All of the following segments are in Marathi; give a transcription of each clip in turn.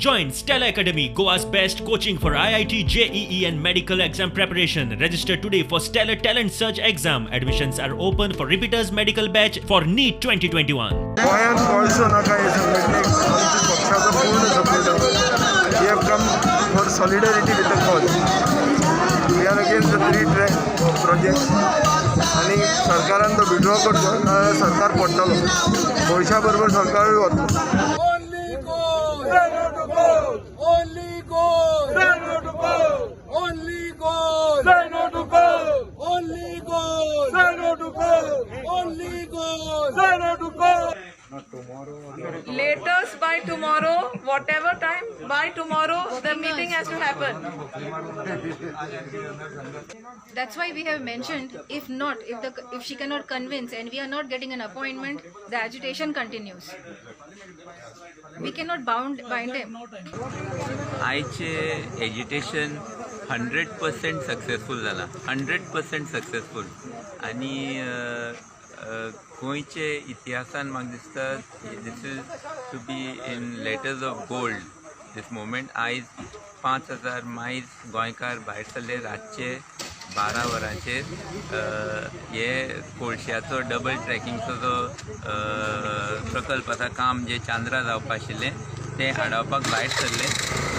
Join Stella Academy, Goa's best coaching for IIT, JEE and medical exam preparation. Register today for Stellar Talent Search exam. Admissions are open for repeaters medical batch for NEET 2021. गोंयांत गोंयचो नाका हे संघटनेक आमच्या पक्षाचो पूर्ण support we have come for solidarity with the cause we are against the 3 track project आनी सरकारान तो विड्रॉ करचो नाजाल्यार सरकार पडटलो गोंयच्या बरोबर सरकारूय वतलो. Only goal! Say no to goal! Only goal! Say no to goal! Only goal! Say no to goal! Only goal! Say no to goal! Latest by tomorrow, whatever time, by tomorrow, the meeting has to happen. That's why we have mentioned, if she cannot convince and we are not getting an appointment, the agitation continues. We cannot bind him. आयचे एजिटेशन 100% सक्सेसफूल जाला 100% सक्सेसफूल आनी गोंयचे इतिहासान म्हाका दिसता this is to be in letters of gold this moment. आयज 5000 मायज गोंयकार भायर सरले रातचे 12 वरांचेर हे कोळश्याचो डबल ट्रॅकिंगचो जो प्रकल्प आसा काम जे चांद्रा जावपा आशिल्लें तें हाडपाक भायर सरले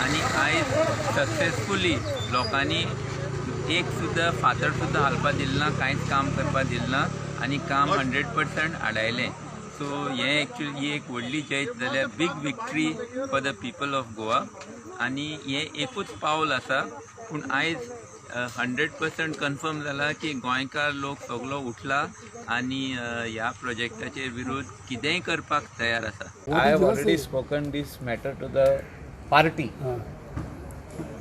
आनी आयज सक्सेसफुली लोकांनी एक सुद्दां फातर सुद्दां हालपा दिलें ना, कांयच काम करपा दिलें ना आनी काम 100% हाडायलें. सो हें एक्चुअली ही एक व्हडली जैत जाल्यार big victory for the people of Goa आनी हें एकूच पावल आसा. पूण आयज 100% कन्फर्म जाला की गोंयकार लोक सगळो उठला आनी ह्या प्रोजेक्टाचे विरोध कितेंय करपाक तयार आसा. I have already spoken this matter to the party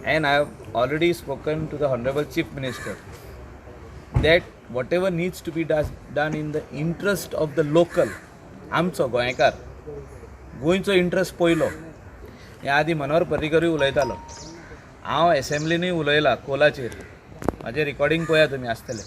and I have already spoken to the Honorable Chief Minister that whatever needs to be done in the interest of the local आमचो गोंयकार गोंयचो इंट्रस्ट पयलो. हे आदी मनोहर पर्रीकरूय उलयतालो, हांव एसेंब्लीनूय उलयलां कोलाचेर, म्हाजें रिकॉर्डिंग पळया तुमी आसतलें.